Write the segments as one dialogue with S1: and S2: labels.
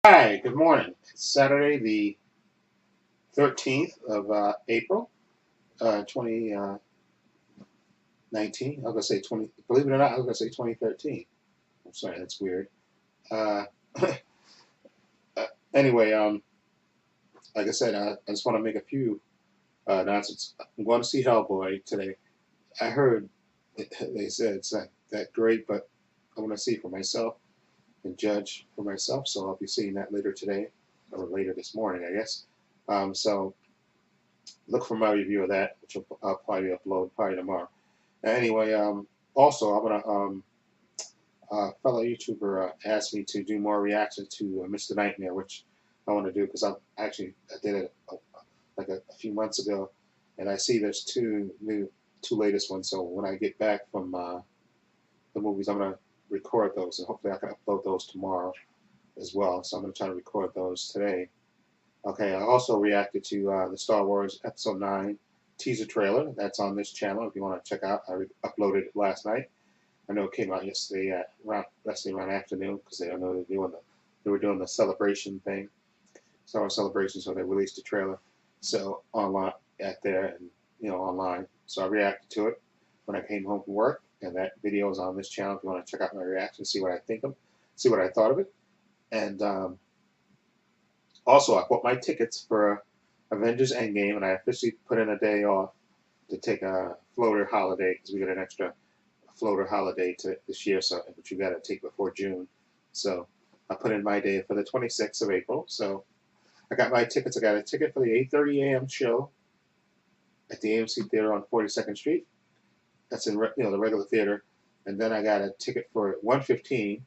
S1: Hi, good morning. It's Saturday, the 13th of April, 2019. I was going to say 20, believe it or not, I was going to say 2013. I'm sorry, that's weird. Uh, anyway, like I said, I just want to make a few announcements. I'm going to see Hellboy today. I heard they said it's not that great, but I want to see it for myself and judge for myself. So I'll be seeing that later today or later this morning, I guess. So look for my review of that, which I'll probably upload probably tomorrow. Anyway, also I'm gonna fellow YouTuber asked me to do more reactions to Mr. Nightmare, which I want to do because I did it like a few months ago, and I see there's two latest ones. So when I get back from the movies, I'm gonna record those, and hopefully I can upload those tomorrow as well. So I'm gonna try to record those today. Okay, I also reacted to the Star Wars Episode 9 teaser trailer. That's on this channel if you want to check out. I uploaded it last night. I know it came out yesterday around afternoon because I know they were doing the celebration thing, Star Wars celebration, so they released the trailer. So online at there and online. So I reacted to it when I came home from work, and that video is on this channel if you want to check out my reaction, see what I thought of it, and also, I bought my tickets for Avengers Endgame, and I officially put in a day off to take a floater holiday because we got an extra floater holiday this year, so which you got to take before June. So I put in my day for the 26th of April. So I got my tickets. I got a ticket for the 8:30 a.m. show at the AMC Theater on 42nd Street. That's in the regular theater, and then I got a ticket for 1:15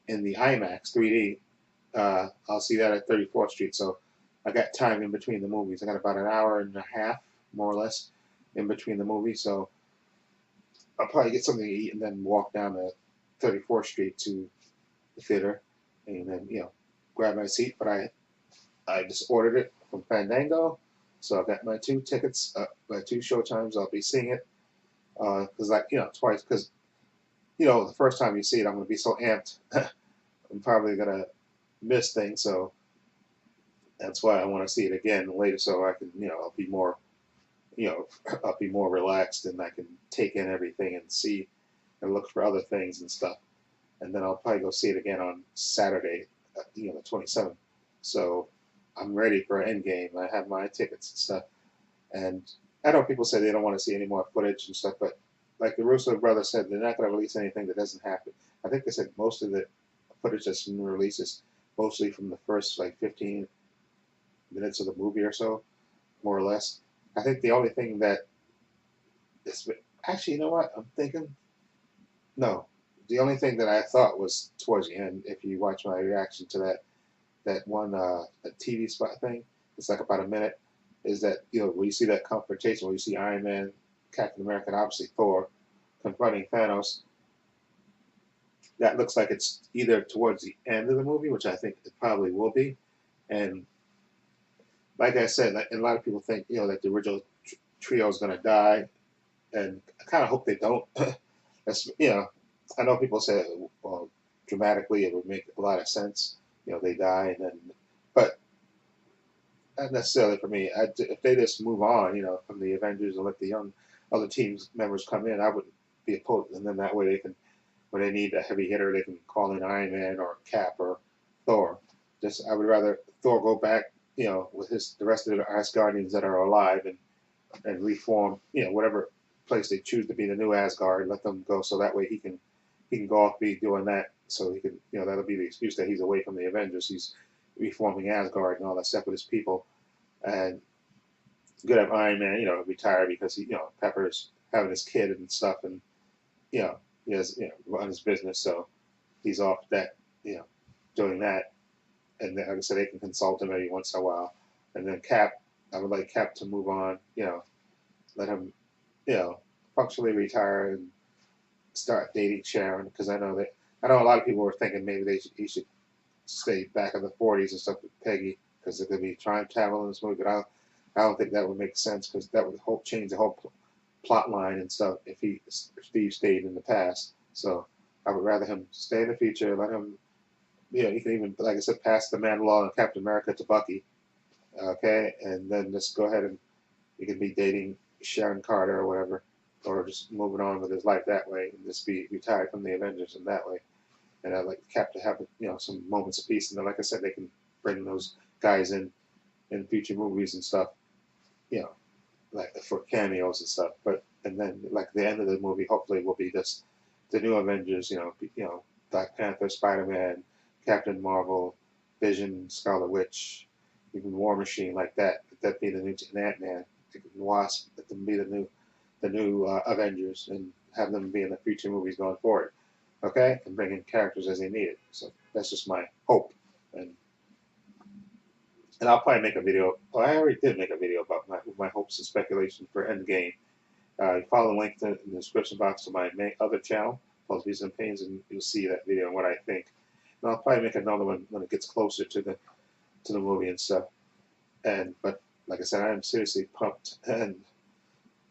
S1: in the IMAX 3D. I'll see that at 34th Street. So I got time in between the movies. I got about an hour and a half, more or less, in between the movies. So I'll probably get something to eat and then walk down to 34th Street to the theater, and then grab my seat. But I just ordered it from Fandango, so I got my two tickets, my two show times. I'll be seeing it because twice because the first time you see it, I'm gonna be so amped. I'm probably gonna miss things, so that's why I want to see it again later, so I can, I'll be more, I'll be more relaxed and I can take in everything and see and look for other things and stuff. And then I'll probably go see it again on Saturday, the 27th. So I'm ready for Endgame. I have my tickets and stuff. And I know people say they don't want to see any more footage and stuff, but like the Russo brothers said, they're not going to release anything that doesn't happen. I think they said most of the footage that's been released is mostly from the first like 15 minutes of the movie or so, more or less. I think the only thing that is actually, you know what? I'm thinking no. The only thing that I thought was towards the end, if you watch my reaction to that one TV spot thing, it's like about a minute. Is that where you see that confrontation where you see Iron Man, Captain America, and obviously Thor confronting Thanos. That looks like it's either towards the end of the movie, which I think it probably will be, and like I said, like, and a lot of people think that the original trio is going to die, and I kind of hope they don't. That's I know people say, well, dramatically it would make a lot of sense. They die, and then, but not necessarily for me. If they just move on, from the Avengers and let the young other teams members come in, I wouldn't be opposed. And then that way they can, when they need a heavy hitter, they can call in Iron Man or Cap or Thor. I would rather Thor go back, with the rest of the Asgardians that are alive and reform, whatever place they choose to be the new Asgard, let them go so that way he can go off be doing that. So he can, that'll be the excuse that he's away from the Avengers. He's reforming Asgard and all that stuff with his people. And it's good to have Iron Man, retire because Pepper's having his kid and stuff, and he has run his business, so he's off that, doing that. And then, like I said, they can consult him every once in a while. And then Cap, I would like Cap to move on, let him, you know, functionally retire and start dating Sharon, because I know a lot of people were thinking maybe he should stay back in the 40s and stuff with Peggy, because they're going to be time travel in this movie. But I don't think that would make sense, because that would change the whole plot line and stuff if Steve stayed in the past. So I would rather him stay in the future, let him you can even, like I said, pass the mantle on Captain America to Bucky, okay, and then just go ahead and you can be dating Sharon Carter or whatever, or just moving on with his life that way, and just be retired from the Avengers in that way. And I'd like Cap to have some moments of peace, and then, like I said, they can bring those guys in future movies and stuff, you know, like for cameos and stuff. But and then like the end of the movie, hopefully, will be just the new Avengers, Black Panther, Spider Man, Captain Marvel, Vision, Scarlet Witch, even War Machine, like that. That be the new Ant Man, Wasp. That them be the new Avengers, and have them be in the future movies going forward. Okay, and bring in characters as they need it. So that's just my hope, and I'll probably make a video. Oh, I already did make a video about my hopes and speculation for Endgame. Follow the link in the description box to my other channel, called Views and Pains, and you'll see that video and what I think. And I'll probably make another one when it gets closer to the movie and stuff. But like I said, I am seriously pumped, and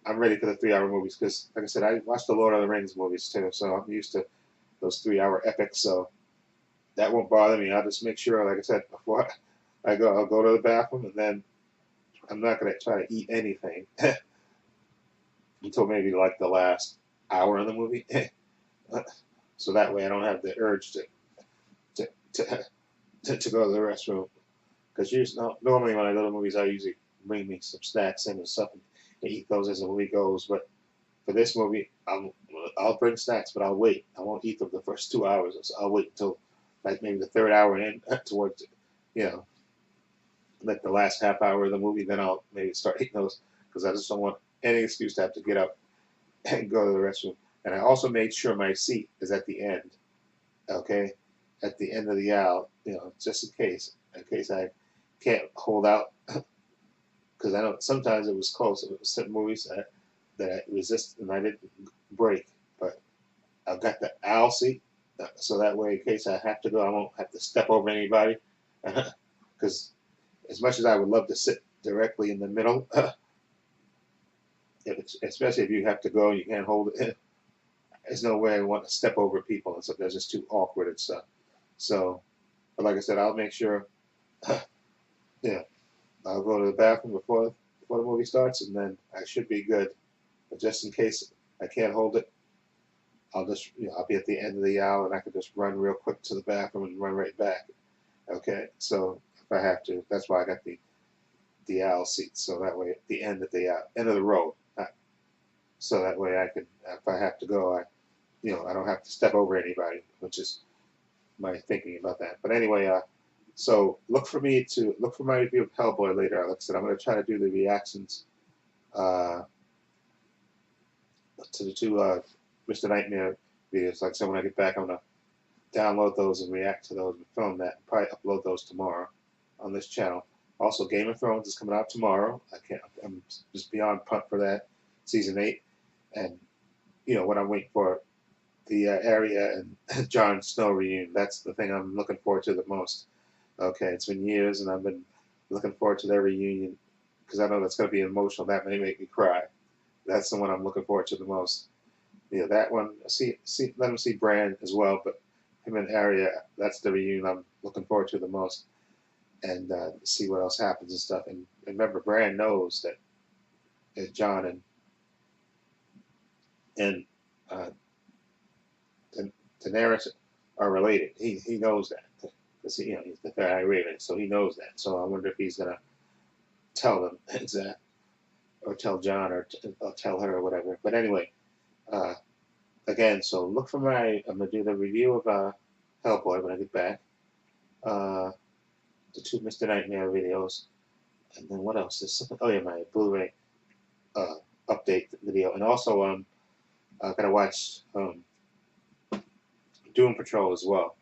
S1: I'm ready for the 3 hour movies because, like I said, I watched the Lord of the Rings movies too, so I'm used to those 3 hour epics. So that won't bother me. I'll just make sure, like I said before, I'll go to the bathroom, and then I'm not gonna try to eat anything until maybe like the last hour of the movie. So that way I don't have the urge to to, to go to the restroom. Because normally when I go to movies, I usually bring me some snacks in and stuff and eat those as the movie goes. But for this movie, I'll bring snacks, but I'll wait. I won't eat them the first 2 hours. So I'll wait until like maybe the third hour in towards you know like the last half hour of the movie. Then I'll maybe start eating those because I just don't want any excuse to have to get up and go to the restroom. And I also made sure my seat is at the end, okay, at the end of the aisle, just in case I can't hold out, because I know sometimes it was close. It was certain movies that I resist and I didn't break, but I've got the aisle seat, so that way in case I have to go, I won't have to step over anybody, because as much as I would love to sit directly in the middle, especially if you have to go and you can't hold it. There's no way I want to step over people and stuff. That's just too awkward and stuff. So, but like I said, I'll make sure. Yeah, I'll go to the bathroom before the movie starts, and then I should be good. But just in case I can't hold it, I'll be at the end of the aisle, and I can just run real quick to the bathroom and run right back. Okay, so if I have to, that's why I got the aisle seat. So that way, at the end of the end of the row, so that way I can, if I have to go, I don't have to step over anybody, which is my thinking about that. But anyway, so look for my review of Hellboy later. Like I said, I'm going to try to do the reactions uh, to the two Mr. Nightmare videos. Like I said, when I get back, I'm going to download those and react to those and film that. And probably upload those tomorrow on this channel. Also, Game of Thrones is coming out tomorrow. I'm just beyond pumped for that, season 8, and what I'm waiting for. The Arya and Jon Snow reunion. That's the thing I'm looking forward to the most. Okay, it's been years, and I've been looking forward to their reunion because I know that's going to be emotional. That may make me cry. That's the one I'm looking forward to the most. That one. Let him see Bran as well, but him and Arya. That's the reunion I'm looking forward to the most, and see what else happens and stuff. And remember, Bran knows that Jon and Daenerys are related. He knows that because he's the third eye raven, so he knows that. So I wonder if he's gonna tell them that, or tell Jon, or tell her, or whatever. But anyway, again, so look for I'm gonna do the review of Hellboy when I get back. The two Mr. Nightmare videos, and then what else? There's something. Oh yeah, my Blu-ray update video, and also I gotta watch Doom Patrol as well.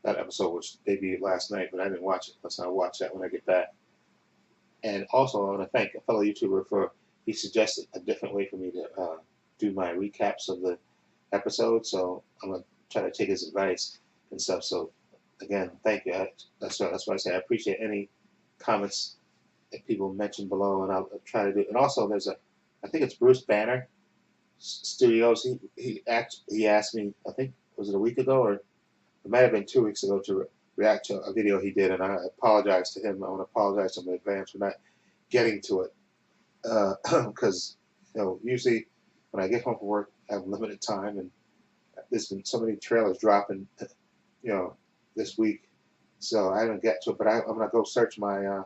S1: That episode was debuted last night, but I didn't watch it. I'll watch that when I get back. And also, I want to thank a fellow YouTuber for he suggested a different way for me to do my recaps of the episode. So I'm gonna try to take his advice and stuff. So again, thank you. That's why I say I appreciate any comments that people mention below, and I'll try to do. And also, I think it's Bruce Banner Studios. He asked me, I think was it a week ago or it might have been 2 weeks ago, to react to a video he did, and I apologize to him. I want to apologize to him in advance for not getting to it, because usually when I get home from work, I have limited time, and there's been so many trailers dropping, you know, this week, so I haven't get to it. But I'm gonna go search my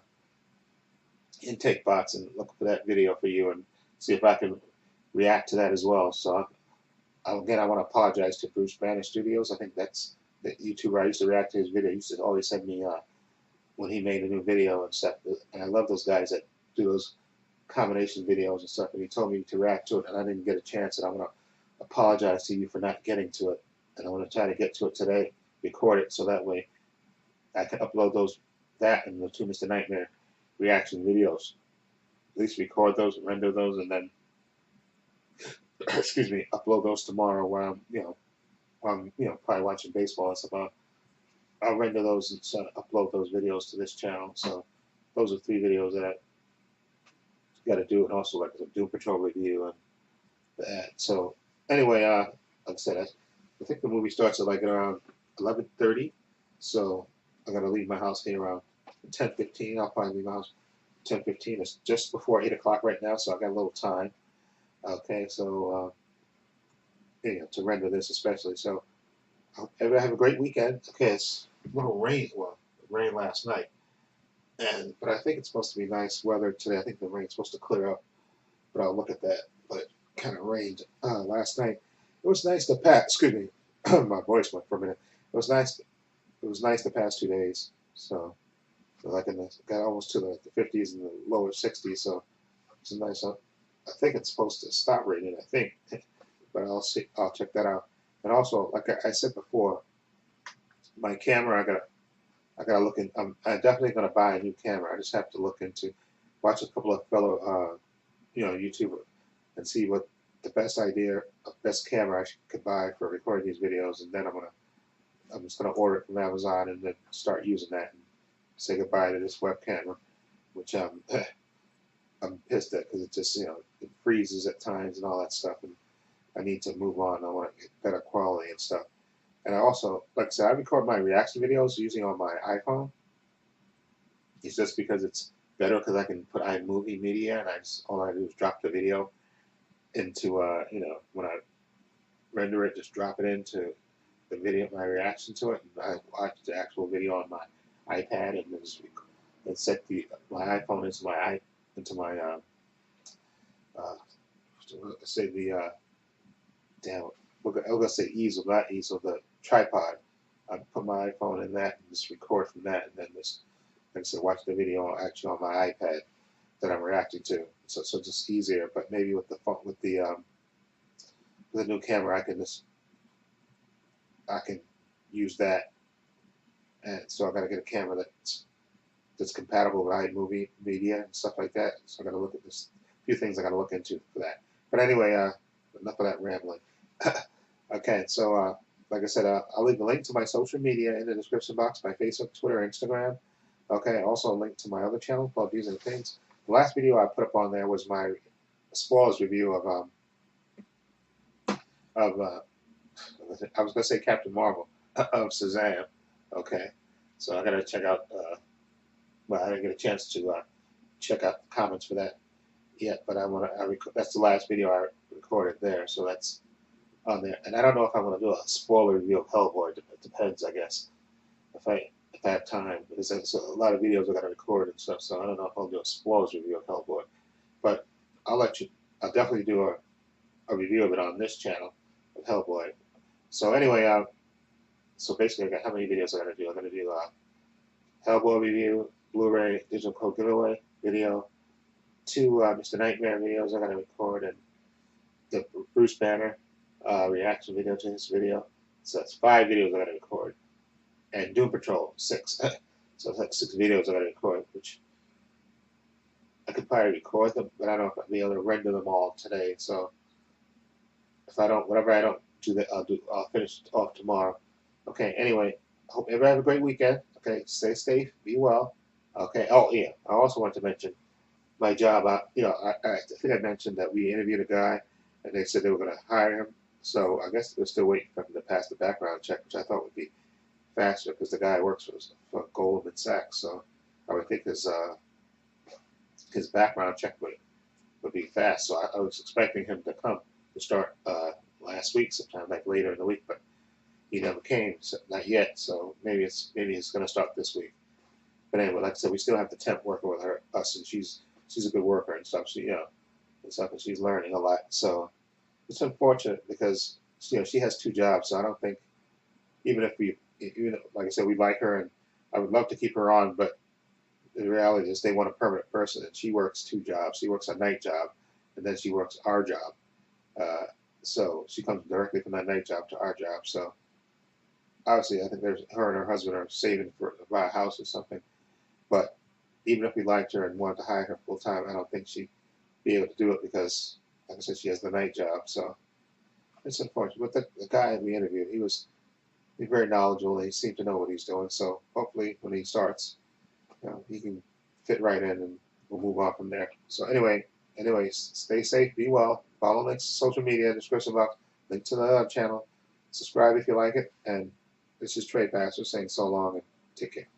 S1: intake box and look for that video for you and see if I can react to that as well. So again, I want to apologize to Bruce Banner Studios. I think that's the YouTuber I used to react to his video. He used to always send me when he made a new video and stuff. And I love those guys that do those combination videos and stuff. And he told me to react to it, and I didn't get a chance. And I want to apologize to you for not getting to it. And I want to try to get to it today, record it, so that way I can upload that and the two Mr. Nightmare reaction videos. At least record those, render those, and then excuse me, upload those tomorrow while I'm probably watching baseball and stuff. I'll render those and upload those videos to this channel. So those are 3 videos that I got to do, and also like a Doom Patrol review and that. So anyway, like I said, I think the movie starts at like around 11:30. So I got to leave my house here around 10:15. I'll probably leave my house 10:15. It's just before 8 o'clock right now, so I got a little time. Okay, so to render this especially. So everybody have a great weekend. Okay, it's a little rain. Well, it rained last night, but I think it's supposed to be nice weather today. I think the rain's supposed to clear up, but I'll look at that. But it kind of rained last night. It was nice to pass. Excuse me, my voice went for a minute. It was nice. It was nice the past 2 days. So like got almost to the 50s and the lower 60s. So it's a nice. I think it's supposed to stop raining. I think, but I'll see. I'll check that out. And also, like I said before, my camera, I gotta look in. I'm definitely gonna buy a new camera. I just have to look into, watch a couple of fellow, YouTubers, and see what the best camera I could buy for recording these videos. And then I'm just gonna order it from Amazon and then start using that and say goodbye to this web camera, which I'm pissed at because it just it freezes at times and all that stuff, and I need to move on. I want to get better quality and stuff. And I also, like I said, I record my reaction videos using on my iPhone. It's just because it's better because I can put iMovie media, and all I do is drop the video into when I render it, just drop it into the video, my reaction to it, and I watch the actual video on my iPad, and then set my iPhone into my say the damn, I was gonna say easel, not easel, the tripod. I put my iPhone in that and just record from that, and then just, like I said, watch the video actually on my iPad that I'm reacting to. So just easier. But maybe with the new camera, I can use that. And so I got to get a camera that's compatible with iMovie media and stuff like that. So I got to look at this. A few things I got to look into for that. But anyway, enough of that rambling. Okay, so like I said, I'll leave the link to my social media in the description box, my Facebook, Twitter, Instagram. Okay, also a link to my other channel called Views and Things. The last video I put up on there was my spoilers review of I was going to say Captain Marvel, of Shazam. Okay, so I got to check out, well, I didn't get a chance to check out the comments for that yet, but that's the last video I recorded there, so that's on there. And I don't know if I'm going to do a spoiler review of Hellboy. It depends, I guess, if I have time, because there's a lot of videos I got to record and stuff, so I don't know if I'll do a spoilers review of Hellboy. But I'll definitely do a review of it on this channel of Hellboy. So anyway, so basically I got how many videos I got to do? I'm going to do Hellboy review, Blu-ray digital code giveaway video, 2 Mr. Nightmare videos I got to record, and the Bruce Banner reaction video to this video. So that's 5 videos I got to record, and Doom Patrol 6. So it's like 6 videos I got to record, which I could probably record them, but I don't know if I'll be able to render them all today. So if I don't, whatever I don't do that, I'll finish off tomorrow. Okay. Anyway, I hope everybody have a great weekend. Okay, stay safe, be well. Okay. Oh yeah, I also want to mention my job. I think I mentioned that we interviewed a guy, and they said they were going to hire him. So I guess they're still waiting for him to pass the background check, which I thought would be faster because the guy works for Goldman Sachs. So I would think his background check would be fast. So I was expecting him to come to start last week, sometime like later in the week, but he never came. So not yet. So maybe it's going to start this week. But anyway, like I said, we still have the temp working with us, and she's a good worker and stuff. And she's learning a lot. So it's unfortunate because she has two jobs. So I don't think even like I said, we like her and I would love to keep her on, but the reality is they want a permanent person, and she works two jobs. She works a night job, and then she works our job. Uh, so she comes directly from that night job to our job. So obviously, I think her and her husband are saving to buy a house or something. But even if we liked her and wanted to hire her full time, I don't think she'd be able to do it because, like I said, she has the night job. So it's unfortunate. But the guy we interviewed, he's very knowledgeable and he seemed to know what he's doing. So hopefully, when he starts, he can fit right in and we'll move on from there. So anyways, stay safe, be well. Follow links to social media, description box, link to the channel. Subscribe if you like it. And this is Trepacer saying so long and take care.